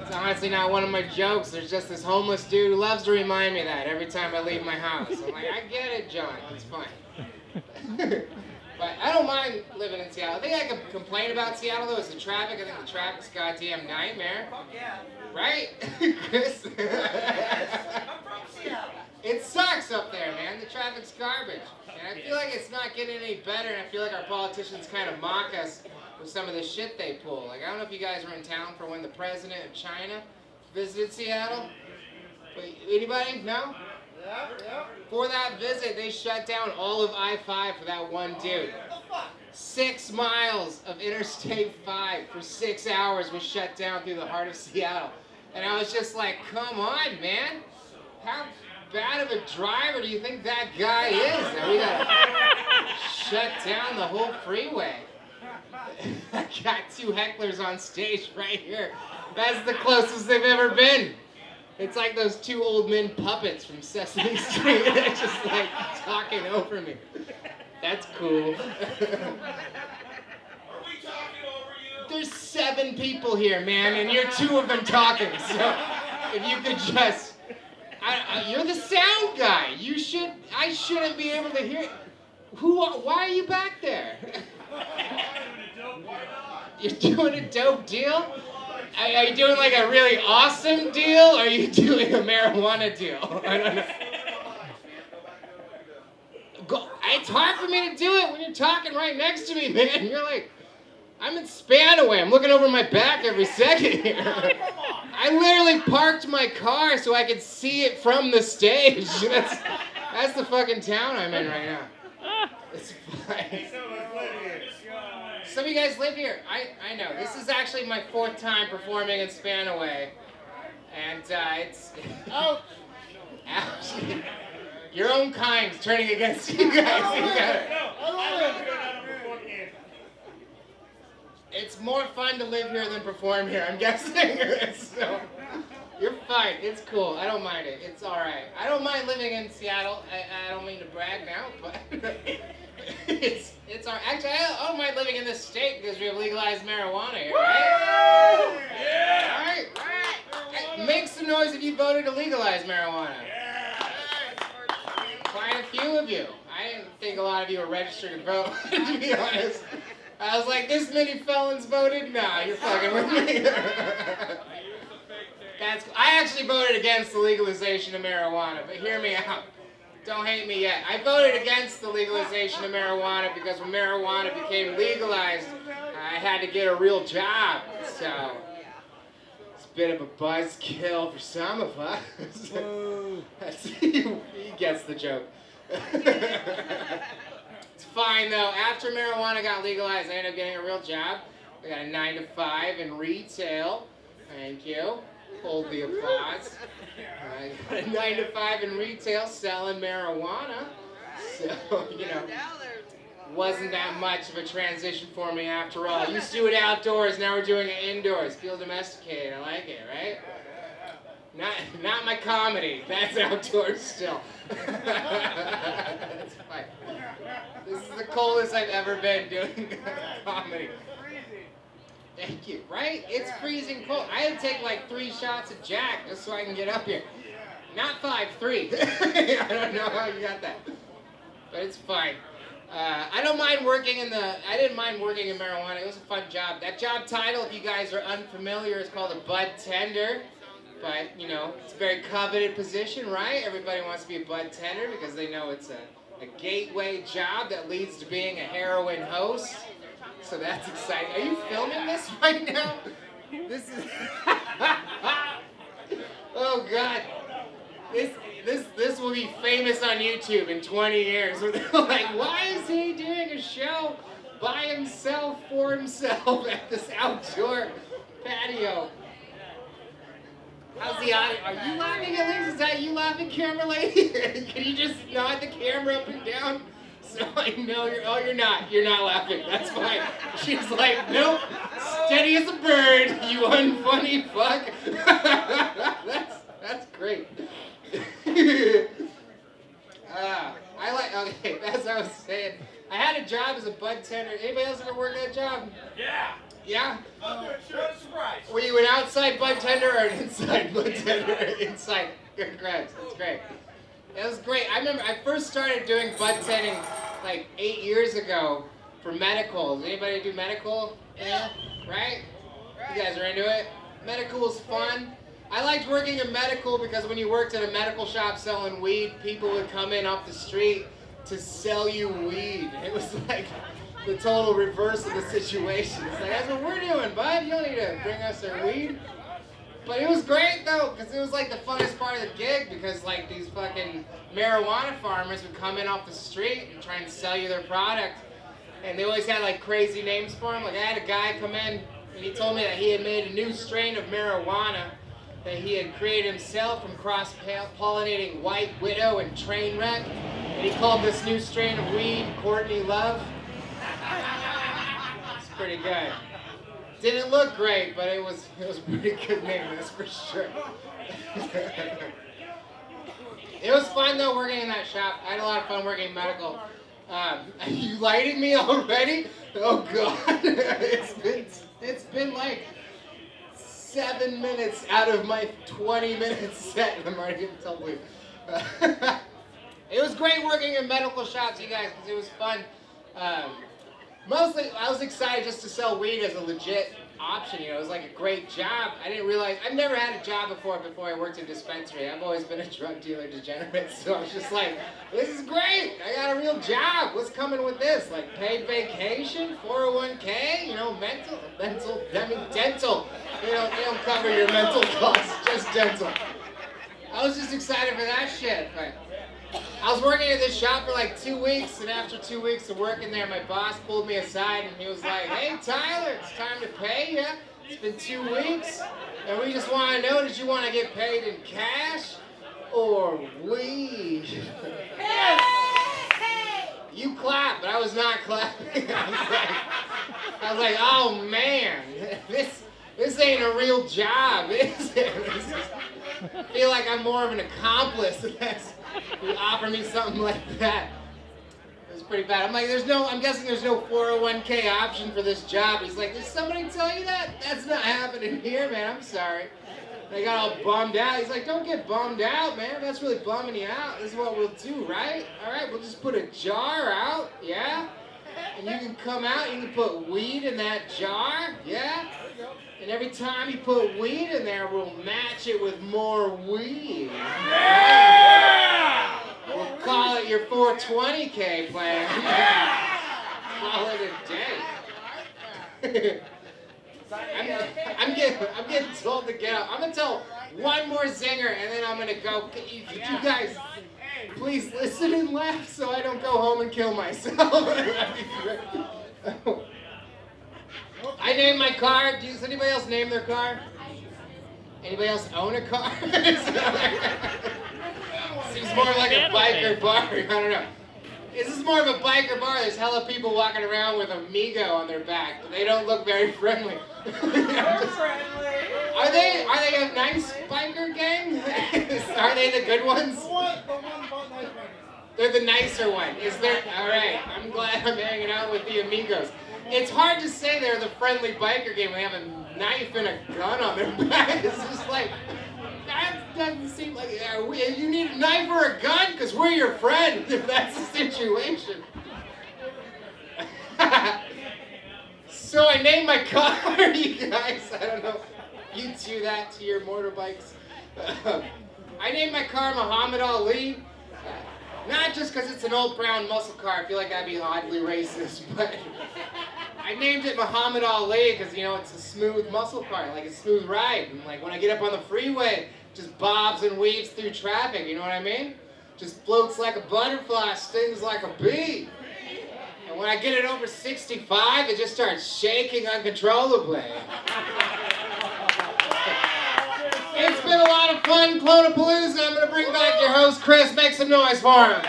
It's honestly not one of my jokes. There's just this homeless dude who loves to remind me that every time I leave my house. I'm like, I get it, John. It's fine. But I don't mind living in Seattle. The thing I could complain about Seattle, though, is the traffic. I think the traffic's a goddamn nightmare. Right? Chris? It sucks up there, man. The traffic's garbage. And I feel like it's not getting any better, and I feel like our politicians kind of mock us with some of the shit they pull. Like, I don't know if you guys were in town for when the president of China visited Seattle. Wait, anybody? No? For that visit, they shut down all of I-5 for that one dude. 6 miles of Interstate 5 for 6 hours was shut down through the heart of Seattle. And I was just like, come on, man. How bad of a driver do you think that guy is? That we gotta shut down the whole freeway. I got 2 hecklers on stage right here. That's the closest they've ever been. It's like those 2 old men puppets from Sesame Street. They're just like talking over me. That's cool. There's 7 people here, man, and you're 2 of them talking. So if you could just, you're the sound guy. I shouldn't be able to hear. Why are you back there? You're doing a dope deal? Are you doing like a really awesome deal, or are you doing a marijuana deal? I don't know. It's hard for me to do it when you're talking right next to me, man. You're like, I'm in Spanaway. I'm looking over my back every second here. I literally parked my car so I could see it from the stage. That's the fucking town I'm in right now. It's fine. Some of you guys live here. I know. This is actually my 4th time performing in Spanaway. And it's... Oh! Ouch. Your own kind's turning against you guys. It's more fun to live here than perform here, I'm guessing. So, you're fine. It's cool. I don't mind it. It's alright. I don't mind living in Seattle. I don't mean to brag now, but... It's our actually I don't mind living in this state because we have legalized marijuana here, right? Yeah. All right. Right. Make some noise if you voted to legalize marijuana. Yeah. Quite a few of you. I didn't think a lot of you were registered to vote, to be honest. I was like, this many felons voted? Nah, you're fucking with me. I actually voted against the legalization of marijuana, but hear me out. Don't hate me yet. I voted against the legalization of marijuana because when marijuana became legalized, I had to get a real job. So, it's a bit of a buzzkill for some of us. He gets the joke. It's fine though. After marijuana got legalized, I ended up getting a real job. I got a 9 to 5 in retail. Thank you. Hold the applause. I got a 9 to 5 in retail selling marijuana. So, wasn't that much of a transition for me after all. I used to do it outdoors, now we're doing it indoors. Feel domesticated, I like it, right? Not my comedy, that's outdoors still. That's fine. This is the coldest I've ever been doing comedy. Thank you. Right? It's freezing cold. I had to take like 3 shots of Jack just so I can get up here. Not 5, 3. I don't know how you got that. But it's fine. I don't mind working I didn't mind working in marijuana. It was a fun job. That job title, if you guys are unfamiliar, is called a bud tender. But, it's a very coveted position, right? Everybody wants to be a bud tender because they know it's a gateway job that leads to being a heroin host. So that's exciting. Are you filming this right now? This is... Oh, God. This will be famous on YouTube in 20 years. Where they're like, why is he doing a show by himself, for himself, at this outdoor patio? How's the audience? Are you laughing at least? Is that you laughing, camera lady? Can you just nod the camera up and down? So I know you're not. You're not laughing. That's fine. She's like, nope. Steady as a bird, you unfunny fuck. That's great. Okay, as I was saying, I had a job as a bud tender. Anybody else ever worked that job? Yeah. Yeah? What a surprise. Were you an outside bud tender or an inside bud tender? Inside. Congrats. That's great. That was great. I remember I first started doing bud tending like 8 years ago for medical. Does anybody do medical? Yeah? Right? You guys are into it? Medical was fun. I liked working in medical because when you worked at a medical shop selling weed, people would come in off the street to sell you weed. It was like the total reverse of the situation. It's like, that's what we're doing, bud. You don't need to bring us our weed. But it was great though, because it was like the funnest part of the gig, because like these fucking marijuana farmers would come in off the street and try and sell you their product. And they always had like crazy names for them. Like I had a guy come in and he told me that he had made a new strain of marijuana that he had created himself from cross-pollinating White Widow and Trainwreck. And he called this new strain of weed Courtney Love. It's pretty good. Didn't look great, but it was a pretty good name, that's for sure. It was fun though working in that shop. I had a lot of fun working in medical. Are you lighting me already? Oh god. It's been like 7 minutes out of my 20-minute set, and I'm already getting totally. It was great working in medical shops, you guys, because it was fun. Mostly, I was excited just to sell weed as a legit option. You know, it was like a great job. I didn't realize I've never had a job before I worked in dispensary. I've always been a drug dealer degenerate, so I was just like, this is great. I got a real job. What's coming with this? Like paid vacation, 401k, you know, dental. They don't cover your mental costs, just dental. I was just excited for that shit. But I was working at this shop for like 2 weeks, and after 2 weeks of working there, my boss pulled me aside and he was like, hey Tyler, it's time to pay you. It's been 2 weeks, and we just want to know, did you want to get paid in cash or weed? You clap, but I was not clapping. I was like, oh man, this ain't a real job, is it? I feel like I'm more of an accomplice unless you offer me something like that. It was pretty bad. I'm like, I'm guessing there's no 401k option for this job. He's like, did somebody tell you that? That's not happening here, man. I'm sorry. And I got all bummed out. He's like, don't get bummed out, man. That's really bumming you out. This is what we'll do, right? All right, we'll just put a jar out, yeah? And you can come out, you can put weed in that jar, yeah? And every time you put weed in there, we'll match it with more weed. Yeah! We'll call it your 420k plan. Call it a day. I'm getting told to get out. I'm gonna tell one more zinger, and then I'm gonna go. You guys, please listen and laugh, so I don't go home and kill myself. I named my car. Does anybody else name their car? Anybody else own a car? Seems more like a biker bar. I don't know. This is more of a biker bar. There's hella people walking around with Amigo on their back, but they don't look very friendly. Are they a nice biker gang? Are they the good ones? They're the nicer one. Is there? All right. I'm glad I'm hanging out with the Amigos. It's hard to say they're the friendly biker gang when they have a knife and a gun on their back. It's just like, that doesn't seem like, you need a knife or a gun? Because we're your friends if that's the situation. So I named my car, you guys, I don't know, you do that to your motorbikes. I named my car Muhammad Ali. Not just because it's an old brown muscle car, I feel like that'd be oddly racist, but I named it Muhammad Ali because, you know, it's a smooth muscle car, like a smooth ride. And like when I get up on the freeway, it just bobs and weaves through traffic, you know what I mean? Just floats like a butterfly, stings like a bee. And when I get it over 65, it just starts shaking uncontrollably. It's been a lot of fun, Clonapalooza. I'm going to bring back your host, Chris. Make some noise for him.